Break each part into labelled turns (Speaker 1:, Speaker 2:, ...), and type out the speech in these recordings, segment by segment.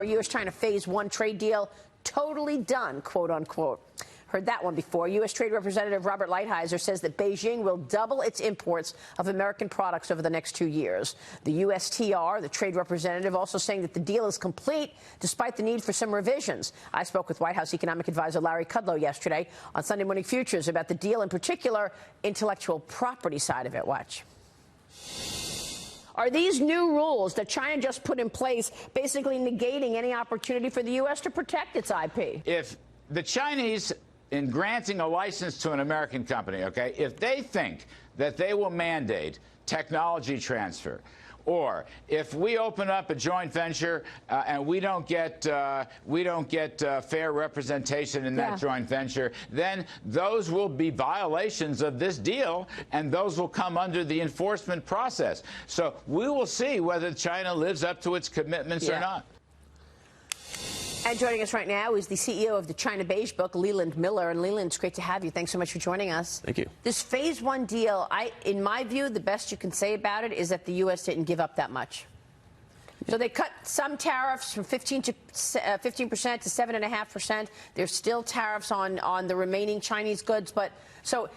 Speaker 1: U.S.-China Phase 1 trade deal totally done, quote unquote. Heard that one before. U.S. Trade Representative Robert Lighthizer says that Beijing will double its imports of American products over the next 2 years. The USTR, the trade representative, also saying that the deal is complete despite the need for some revisions. I spoke with White House economic advisor Larry Kudlow yesterday on Sunday Morning Futures about the deal, in particular, intellectual property side of it. Watch. Are these new rules that China just put in place basically negating any opportunity for the U.S. to protect its IP?
Speaker 2: If the Chinese, in granting a license to an American company, okay, if they think that they will mandate technology transfer, or if we open up a joint venture and we don't get fair representation in that joint venture, then those will be violations of this deal, and those will come under the enforcement process. So we will see whether China lives up to its commitments or not.
Speaker 1: And joining us right now is the CEO of the China Beige Book, Leland Miller. And Leland, it's great to have you. Thanks so much for joining us.
Speaker 3: Thank you.
Speaker 1: This Phase 1 deal, in my view, the best you can say about it is that the U.S. didn't give up that much. So they cut some tariffs from 15% to 7.5%. There's still tariffs on the remaining Chinese goods, but so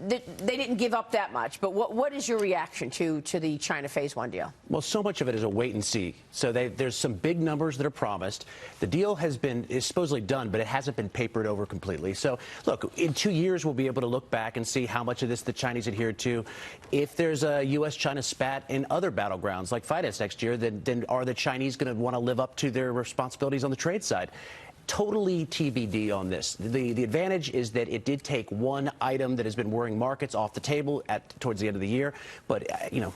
Speaker 1: they didn't give up that much. But what is your reaction to the China Phase 1 deal?
Speaker 3: Well, so much of it is a wait and see. So there's some big numbers that are promised. The deal is supposedly done, but it hasn't been papered over completely. So, look, in 2 years, we'll be able to look back and see how much of this the Chinese adhered to. If there's a U.S.-China spat in other battlegrounds like FIDES next year, then are the Chinese going to want to live up to their responsibilities on the trade side? Totally TBD on this. The advantage is that it did take one item that has been worrying markets off the table towards the end of the year. But,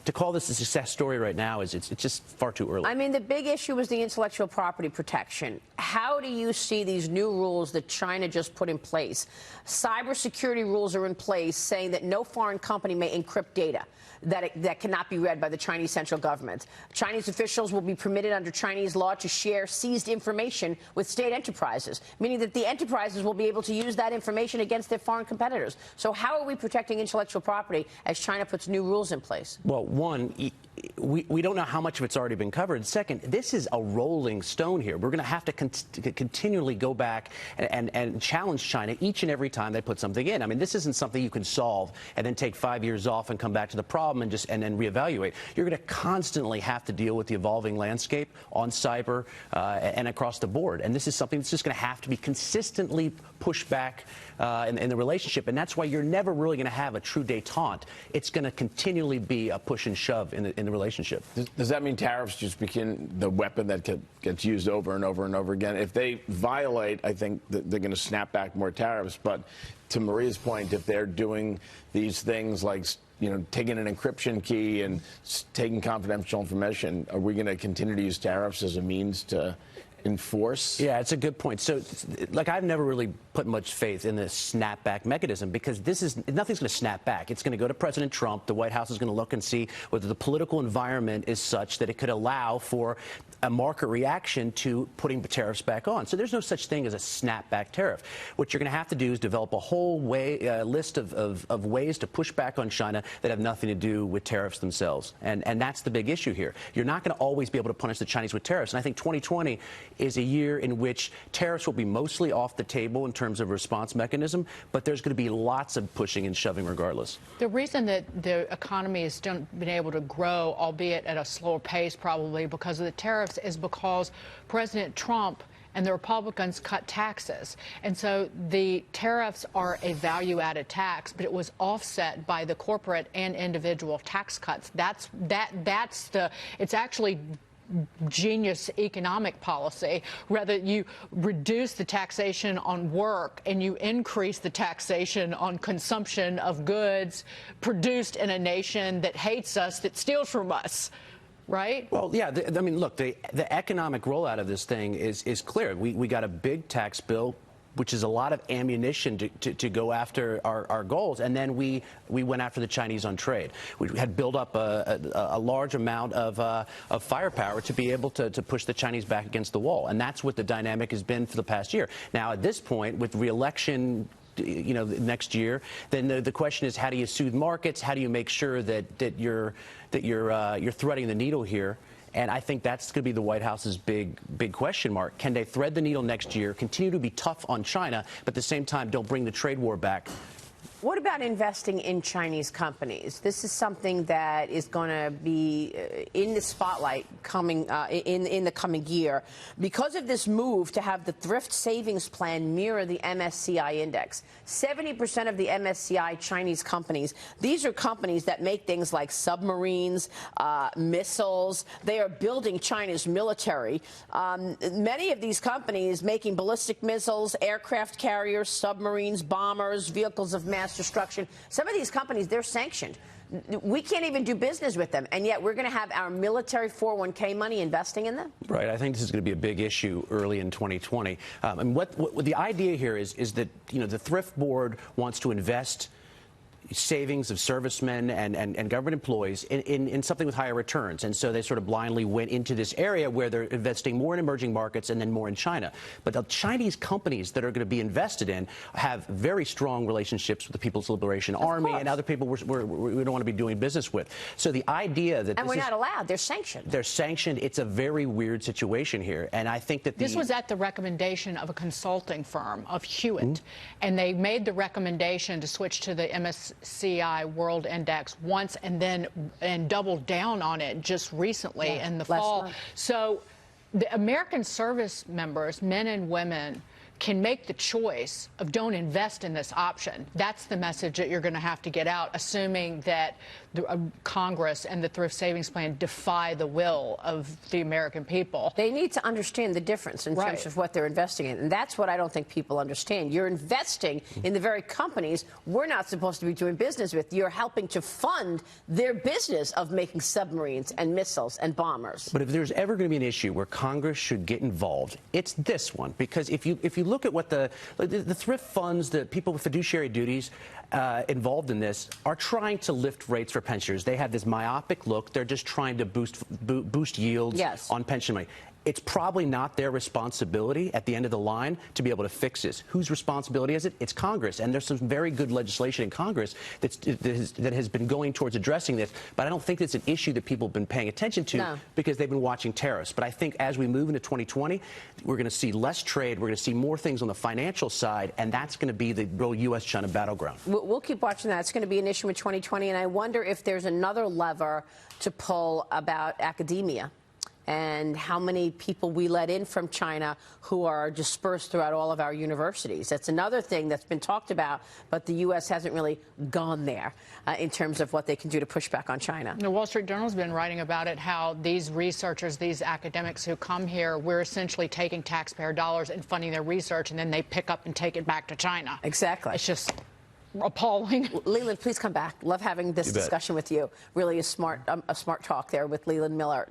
Speaker 3: to call this a success story right now it's just far too early.
Speaker 1: I mean, the big issue was the intellectual property protection. How do you see these new rules that China just put in place? Cybersecurity rules are in place saying that no foreign company may encrypt data that cannot be read by the Chinese central government. Chinese officials will be permitted under Chinese law to share seized information with state enterprises, meaning that the enterprises will be able to use that information against their foreign competitors. So how are we protecting intellectual property as China puts new rules in place?
Speaker 3: Well, one, we don't know how much of it's already been covered. Second, this is a rolling stone here. We're going to have to continually go back and challenge China each and every time they put something in. I mean, this isn't something you can solve and then take 5 years off and come back to the problem and then reevaluate. You're going to constantly have to deal with the evolving landscape on cyber and across the board. And this is something that's just going to have to be consistently pushed back in the relationship. And that's why you're never really going to have a true détente. It's going to continually be a push and shove in the relationship.
Speaker 4: Does that mean tariffs just become the weapon that gets used over and over and over again? If they violate, I think that they're going to snap back more tariffs. But to Maria's point, if they're doing these things like taking an encryption key and taking confidential information, are we going to continue to use tariffs as a means to enforce?
Speaker 3: Yeah, it's a good point. So, I've never really put much faith in this snapback mechanism because nothing's going to snap back. It's going to go to President Trump. The White House is going to look and see whether the political environment is such that it could allow for a market reaction to putting tariffs back on. So there's no such thing as a snapback tariff. What you're going to have to do is develop a whole list of ways to push back on China that have nothing to do with tariffs themselves. And that's the big issue here. You're not going to always be able to punish the Chinese with tariffs. And I think 2020 is a year in which tariffs will be mostly off the table in terms of response mechanism, but there's going to be lots of pushing and shoving regardless.
Speaker 5: The reason that the economy has been able to grow, albeit at a slower pace probably because of the tariffs, is because President Trump and the Republicans cut taxes. And so the tariffs are a value-added tax, but it was offset by the corporate and individual tax cuts. It's actually genius economic policy. Rather, you reduce the taxation on work and you increase the taxation on consumption of goods produced in a nation that hates us, that steals from us. Right?
Speaker 3: Well, yeah. I mean, look, the economic rollout of this thing is clear. We got a big tax bill, which is a lot of ammunition to go after our goals. And then we went after the Chinese on trade. We had built up a large amount of firepower to be able to push the Chinese back against the wall. And that's what the dynamic has been for the past year. Now, at this point, with re-election next year, then the question is, how do you soothe markets? How do you make sure that you're threading the needle here And I think that's going to be the White House's big question mark. Can they thread the needle next year, continue to be tough on China, but at the same time don't bring the trade war back?
Speaker 1: What about investing in Chinese companies? This is something that is going to be in the spotlight coming in the coming year because of this move to have the thrift savings plan mirror the MSCI index. 70% of the MSCI Chinese companies, these are companies that make things like submarines, missiles. They are building China's military. Many of these companies making ballistic missiles, aircraft carriers, submarines, bombers, vehicles of mass destruction. Some of these companies, they're sanctioned. We can't even do business with them, and yet we're going to have our military 401k money investing in them?
Speaker 3: Right. I think this is going to be a big issue early in 2020. And what the idea here is that, the Thrift Board wants to invest savings of servicemen and government employees in something with higher returns. And so they sort of blindly went into this area where they're investing more in emerging markets and then more in China. But the Chinese companies that are going to be invested in have very strong relationships with the People's Liberation Army and other people we don't want to be doing business with. So the idea that
Speaker 1: and we're not allowed. They're sanctioned.
Speaker 3: They're sanctioned. It's a very weird situation here. And I think that
Speaker 5: this was at the recommendation of a consulting firm of Hewitt, and they made the recommendation to switch to the MSCI World Index once and doubled down on it just recently in the fall. So the American service members, men and women, can make the choice of don't invest in this option. That's the message that you're going to have to get out, assuming that the, Congress and the Thrift Savings Plan defy the will of the American people.
Speaker 1: They need to understand the difference in terms of what they're investing in. And that's what I don't think people understand. You're investing in the very companies we're not supposed to be doing business with. You're helping to fund their business of making submarines and missiles and bombers.
Speaker 3: But if there's ever going to be an issue where Congress should get involved, it's this one. Because if you look at what the thrift funds, the people with fiduciary duties involved in this are trying to lift rates for pensioners. They have this myopic look. They're just trying to boost yields on pension money. It's probably not their responsibility at the end of the line to be able to fix this. Whose responsibility is it? It's Congress. And there's some very good legislation in Congress that has been going towards addressing this. But I don't think it's an issue that people have been paying attention to because they've been watching tariffs. But I think as we move into 2020, we're going to see less trade. We're going to see more things on the financial side. And that's going to be the real U.S.-China battleground.
Speaker 1: We'll keep watching that. It's going to be an issue in 2020. And I wonder if there's another lever to pull about academia and how many people we let in from China who are dispersed throughout all of our universities. That's another thing that's been talked about, but the U.S. hasn't really gone there in terms of what they can do to push back on China.
Speaker 5: The Wall Street Journal has been writing about it, how these researchers, these academics who come here, we're essentially taking taxpayer dollars and funding their research, and then they pick up and take it back to China.
Speaker 1: Exactly.
Speaker 5: It's just appalling.
Speaker 1: Leland, please come back. Love having this discussion with you. Really a smart talk there with Leland Miller.